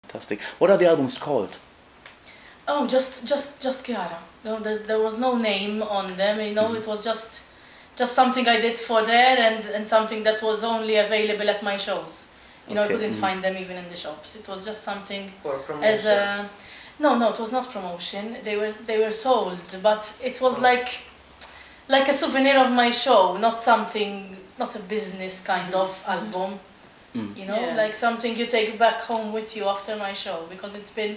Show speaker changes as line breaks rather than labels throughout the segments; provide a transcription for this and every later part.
Fantastic. What are the albums called?
Oh, just Chiara. No, there was no name on them. You know, it was just something I did for there, and something that was only available at my shows. You know, I couldn't find them even in the shops. It was just something
For promotion.
as a no, it was not promotion. They were sold, but it was like a souvenir of my show, not a business kind of album. You know, like something you take back home with you after my show, because it's been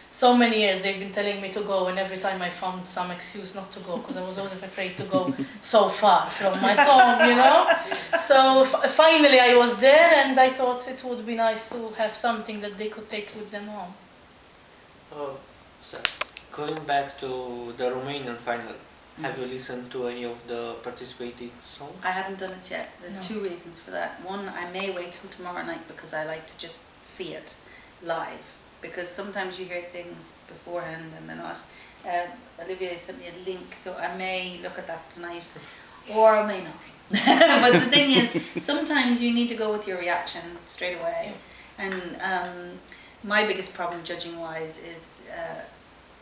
so many years they've been telling me to go, and every time I found some excuse not to go, because I was always afraid to go so far from my home, you know. So finally I was there, and I thought it would be nice to have something that they could take with them home.
So going back to the Romanian final, have you listened to any of the participating songs?
I haven't done it yet. There's two reasons for that. One, I may wait till tomorrow night because I like to just see it live. Because sometimes you hear things beforehand and they're not. Olivia sent me a link, so I may look at that tonight, or I may not. But the thing is, sometimes you need to go with your reaction straight away. And my biggest problem judging-wise is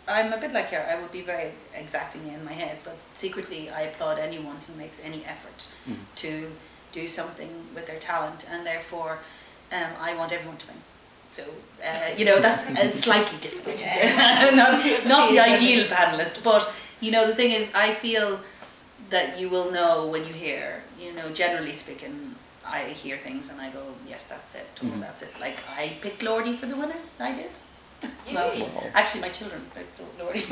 I'm a bit like her. I would be very exacting in my head, but secretly I applaud anyone who makes any effort to do something with their talent, and therefore I want everyone to win. So, you know, that's slightly difficult. Not the ideal panellist, but, you know, the thing is, I feel that you will know when you hear, you know, generally speaking, I hear things and I go, yes, that's it, or that's it. Like, I picked Lordy for the winner, I did. Well, actually my children picked Lordy.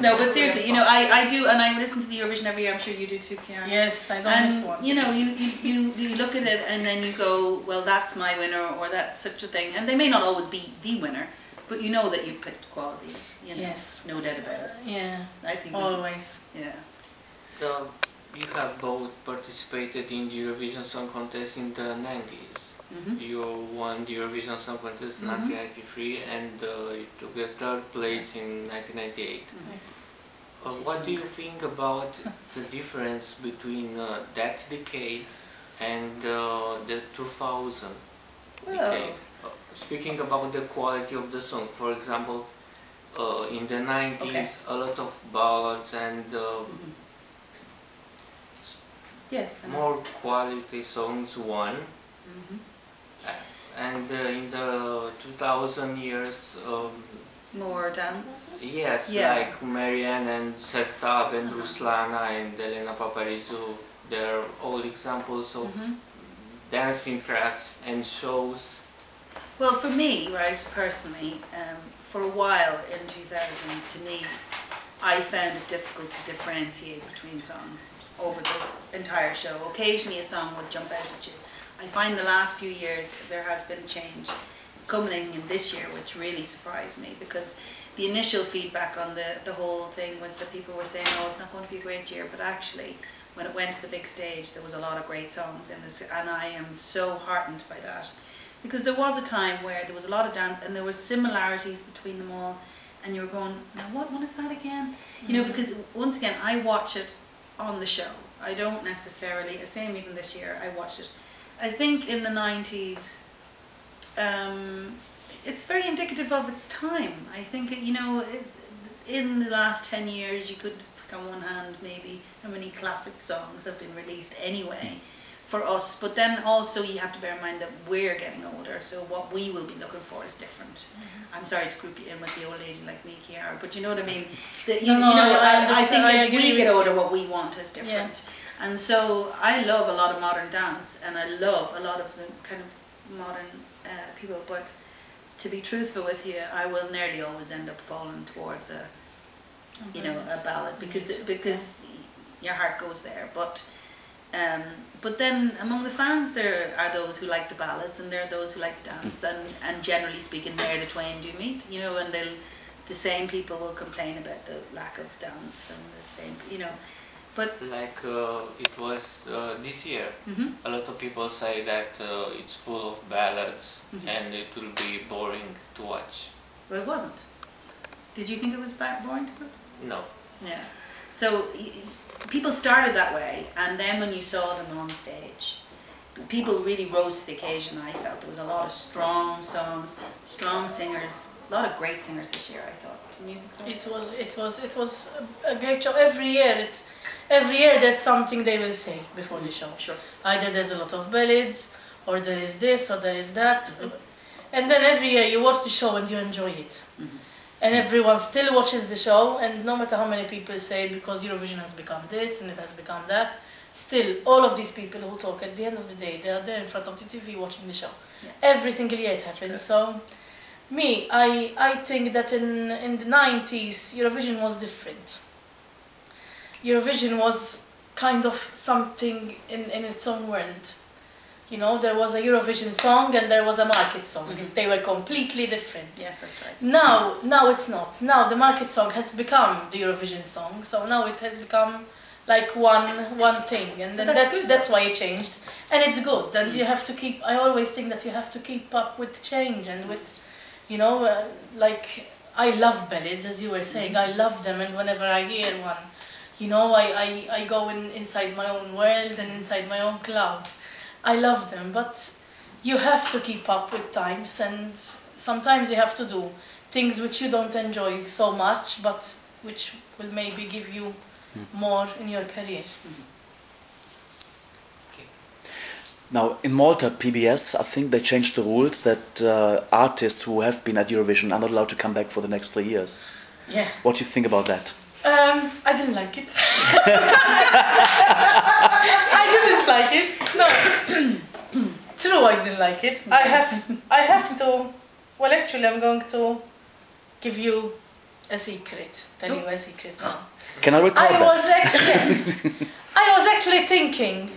No, but seriously, you know, I do, and I listen to the Eurovision every year. I'm sure you do too, Chiara.
Yes, I don't miss one.
You know, you look at it and then you go, well, that's my winner, or that's such a thing, and they may not always be the winner, but you know that you've picked quality. You know,
yes,
no doubt about it.
Yeah,
I think
always.
Yeah.
So you have both participated in the Eurovision Song Contest in the 90s. You won the Eurovision Song Contest in 1993, and you took the third place in 1998. What do you think about the difference between that decade and the 2000 decade? Speaking about the quality of the song, for example, in the 90s, a lot of ballads and more quality songs won. And in the 2000 years,
more dance.
Yes, like Marianne and Sertab and Ruslana and Elena Paparizou, they're all examples of dancing tracks and shows.
Well, for me, right, personally, for a while in 2000, to me, I found it difficult to differentiate between songs over the entire show. Occasionally a song would jump out at you. I find the last few years there has been a change culminating in this year, which really surprised me, because the initial feedback on the whole thing was that people were saying, oh, it's not going to be a great year, but actually when it went to the big stage there was a lot of great songs in this, and I am so heartened by that, because there was a time where there was a lot of dance and there was similarities between them all, and you were going, now what one is that again? You know, because once again I watch it on the show. I don't necessarily, same even this year, I watched it. I think in the 90s, it's very indicative of its time. I think, you know, in the last 10 years, you could pick on one hand maybe how many classic songs have been released anyway for us. But then also you have to bear in mind that we're getting older, so what we will be looking for is different. I'm sorry to group you in with the old lady like me, Chiara, but you know what I mean? That I think as we get older, what we want is different. And so I love a lot of modern dance, and I love a lot of the kind of modern people, but to be truthful with you, I will nearly always end up falling towards a ballad, because your heart goes there. But then among the fans there are those who like the ballads, and there are those who like the dance, and generally speaking there the twain do meet, you know, and the same people will complain about the lack of dance, and the same, you know. But
like it was this year, a lot of people say that it's full of ballads and it will be boring to watch.
Well, it wasn't. Did you think it was boring to watch?
No.
Yeah. So people started that way, and then when you saw them on stage, people really rose to the occasion. I felt there was a lot of strong songs, strong singers, a lot of great singers this year. I thought. Didn't you think so?
It was a great show. Every year there's something they will say before the show.
Sure.
Either there's a lot of ballads, or there is this, or there is that, and then every year you watch the show and you enjoy it. And everyone still watches the show, and no matter how many people say because Eurovision has become this and it has become that, still all of these people who talk, at the end of the day, they are there in front of the TV watching the show.
Yeah.
Every single year it happens. So I think that in the 90s Eurovision was different. Eurovision was kind of something in its own world. You know, there was a Eurovision song and there was a market song. They were completely different.
Yes, that's right.
Now it's not. Now the market song has become the Eurovision song. So now it has become like one thing, and then that's why it changed, and it's good. And you have to keep. I always think that you have to keep up with change and with, you know, like I love ballads, as you were saying. I love them, and whenever I hear one, you know, I go inside my own world and inside my own cloud. I love them, but you have to keep up with times, and sometimes you have to do things which you don't enjoy so much, but which will maybe give you more in your career.
Okay.
Now, in Malta, PBS, I think they changed the rules that artists who have been at Eurovision are not allowed to come back for the next 3 years.
Yeah.
What do you think about that?
I didn't like it. I didn't like it. No. True, I didn't like it. I have to. Well, actually, I'm going to give you a secret. Tell you a secret now.
Can I record that?
I was actually thinking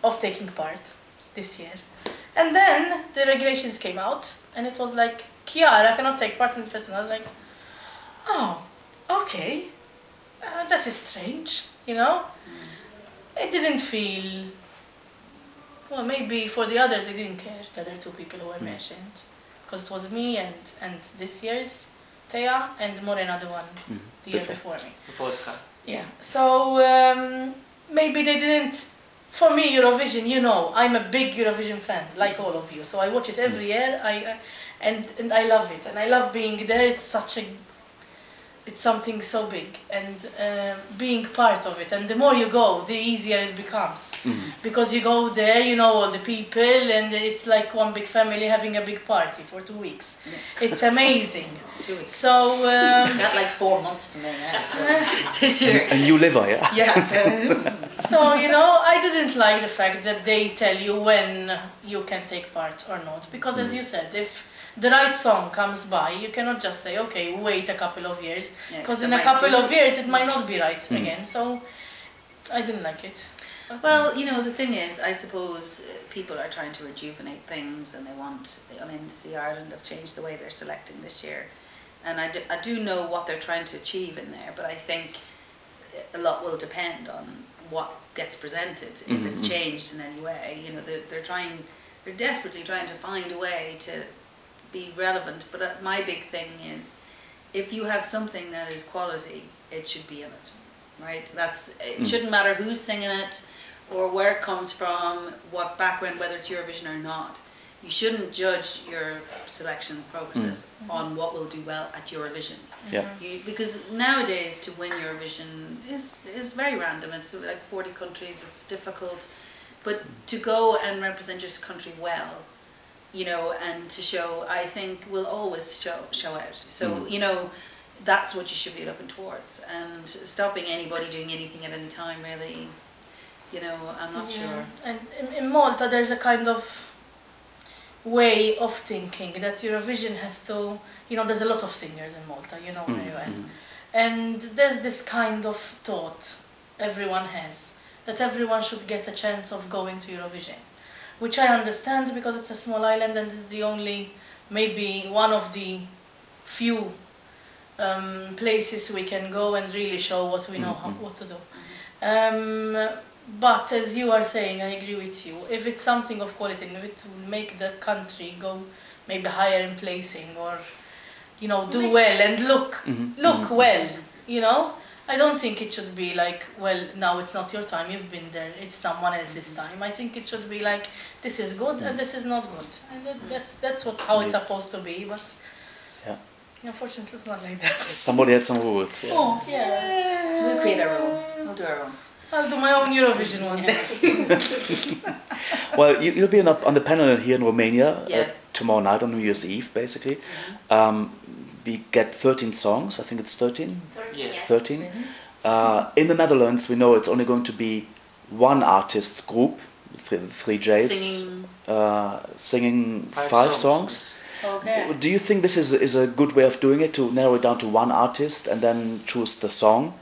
of taking part this year, and then the regulations came out, and it was like, Chiara cannot take part in the festival. I was like, oh, okay, that is strange, you know. It didn't feel. Well, maybe for the others they didn't care. The other two people who were mentioned, because it was me and this year's Thea and Morena, the one the year before me.
Vodka.
Yeah. So maybe they didn't. For me, Eurovision, you know, I'm a big Eurovision fan, like all of you. So I watch it every year. And I love it, and I love being there. It's something so big, and being part of it. And the more you go, the easier it becomes, because you go there, you know all the people, and it's like one big family having a big party for 2 weeks. Yeah. It's amazing.
2 weeks.
So
got like 4 months to me this year.
And you live here, yeah?
Yeah.
So, you know, I didn't like the fact that they tell you when you can take part or not, because as you said, if the right song comes by, you cannot just say, okay, wait a couple of years, because in a couple of years it might not be right again. So I didn't like it.
Well, you know, the thing is, I suppose people are trying to rejuvenate things, and they want, I mean, see, Ireland have changed the way they're selecting this year, and I do know what they're trying to achieve in there, but I think a lot will depend on what gets presented, if it's changed in any way. You know, they're desperately trying to find a way to be relevant, but my big thing is, if you have something that is quality, it should be in it, right? It shouldn't matter who's singing it, or where it comes from, what background, whether it's Eurovision or not. You shouldn't judge your selection process on what will do well at Eurovision.
Yeah.
Because nowadays to win Eurovision is very random. It's like 40 countries, it's difficult. But to go and represent your country well, you know, and to show, I think, will always show out. So, you know, that's what you should be looking towards. And stopping anybody doing anything at any time, really, you know, I'm not sure. And
in Malta, there's a kind of way of thinking that Eurovision has to, you know, there's a lot of singers in Malta, you know very well. And there's this kind of thought everyone has, that everyone should get a chance of going to Eurovision. Which I understand, because it's a small island and it's the only, maybe one of the few places we can go and really show what we know what to do. But as you are saying, I agree with you. If it's something of quality, and if it will make the country go maybe higher in placing, or, you know, do well and look well, you know, I don't think it should be like, well, now it's not your time, you've been there, it's someone else's time. I think it should be like, this is good and this is not good. And that's how it's supposed to be, but
Yeah.
unfortunately it's not like that.
Somebody had some rules. Yeah.
Oh, yeah.
We'll create our own. We'll do our own.
I'll do my own Eurovision one day.
Well, you'll be on the panel here in Romania
Yes.
tomorrow night on New Year's Eve, basically. We get 13 songs, I think it's 13?
Yes.
13. In the Netherlands, we know it's only going to be one artist group, three J's, singing five songs.
Okay.
Do you think this is a good way of doing it, to narrow it down to one artist and then choose the song?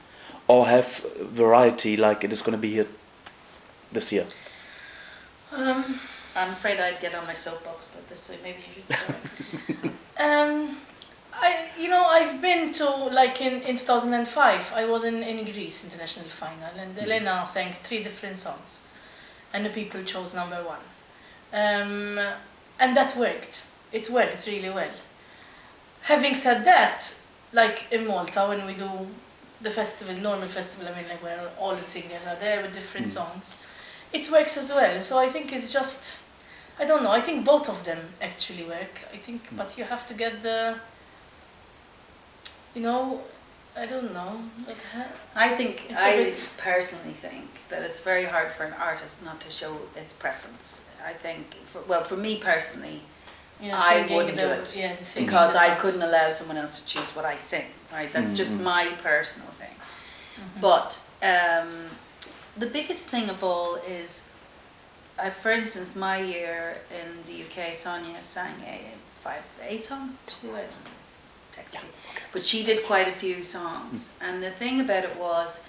Or have variety like it is going to be here this year?
I'm afraid I'd get on my soapbox, but this way maybe you should start.
I've been to, like in 2005, I was in Greece international final, and Elena sang 3 different songs, and the people chose number 1. And that worked. It worked really well. Having said that, like in Malta, when we do the festival, normal festival, I mean, like where all the singers are there with different songs, it works as well. So I think it's just, I don't know, I think both of them actually work. I think, but you have to get the, I don't know. But
I personally think that it's very hard for an artist not to show its preference. I think, for me personally, I wouldn't do it because I couldn't allow someone else to choose what I sing. Right, that's just my personal thing. But the biggest thing of all is, for instance, my year in the UK, Sonia sang 8 songs. Did she do it? Technically, but she did quite a few songs. And the thing about it was,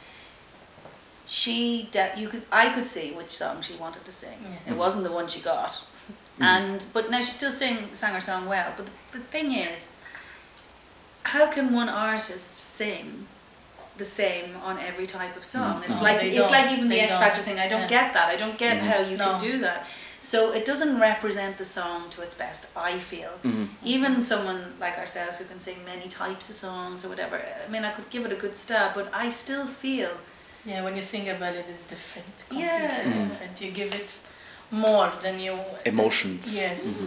I could see which song she wanted to sing. It wasn't the one she got. But now she still sang her song well. But the thing is, how can one artist sing the same on every type of song? It's like even the X Factor thing. I don't get that. I don't get how you can do that. So it doesn't represent the song to its best, I feel. Even someone like ourselves who can sing many types of songs or whatever, I mean, I could give it a good stab, but I still feel...
Yeah, when you sing a ballad, it's different. Completely different. You give it more than you...
Emotions.
Yes.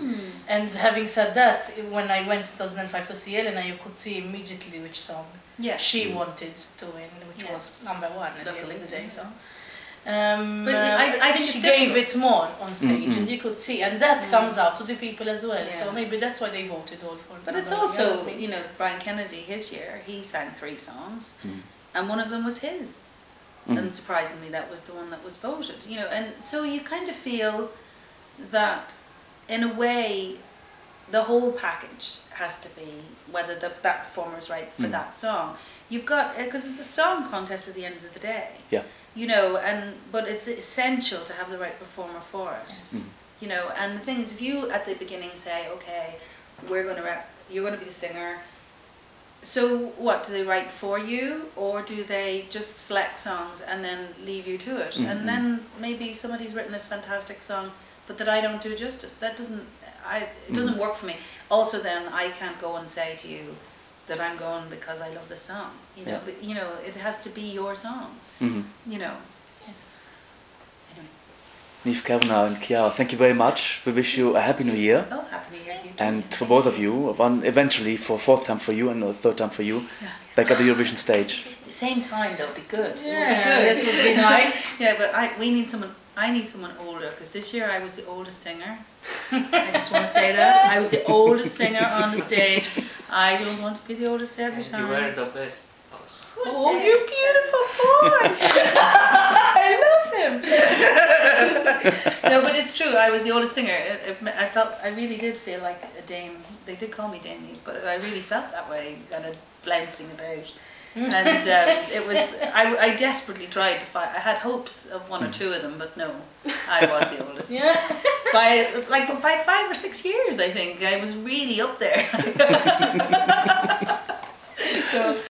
And having said that, when I went in 2005 to see Elena, you could see immediately which song she wanted to win, which was number 1 at the end of the day. So.
But I think
she gave it more on stage, and you could see, and that comes out to the people as well. So maybe that's why they voted all for.
But it's also, Brian Kennedy, his year, he sang 3 songs, and one of them was his. And surprisingly, that was the one that was voted. And so you kind of feel that, in a way, the whole package has to be whether that performer is right for that song. You've got, because it's a song contest at the end of the day.
Yeah.
But it's essential to have the right performer for it. Yes. And the thing is, if you at the beginning say, okay, you're going to be the singer. So what, do they write for you, or do they just select songs and then leave you to it? And then maybe somebody's written this fantastic song, but that I don't do justice. It doesn't work for me. Also, then I can't go and say to you that I'm going because I love the song. But it has to be your song.
Niamh Kavanagh and Chiara, thank you very much. We wish you a happy new year.
Oh, happy new year to you too.
And for both of you, eventually for 4th time for you and a 3rd time for you, back at the Eurovision stage.
At the same time, though, be good.
Yeah, it would be nice.
Yeah, but I need someone older, because this year I was the oldest singer. I just want to say that. I was the oldest singer on the stage. I don't want to be the oldest every time.
You were the best.
Oh, you beautiful boy! I love him. No, but it's true. I was the oldest singer. I really did feel like a dame. They did call me Dame Niamh, but I really felt that way, kind of flouncing about. And it was. I desperately tried to fight. I had hopes of 1 or 2 of them, but no, I was the oldest. By 5 or 6 years, I think I was really up there. So.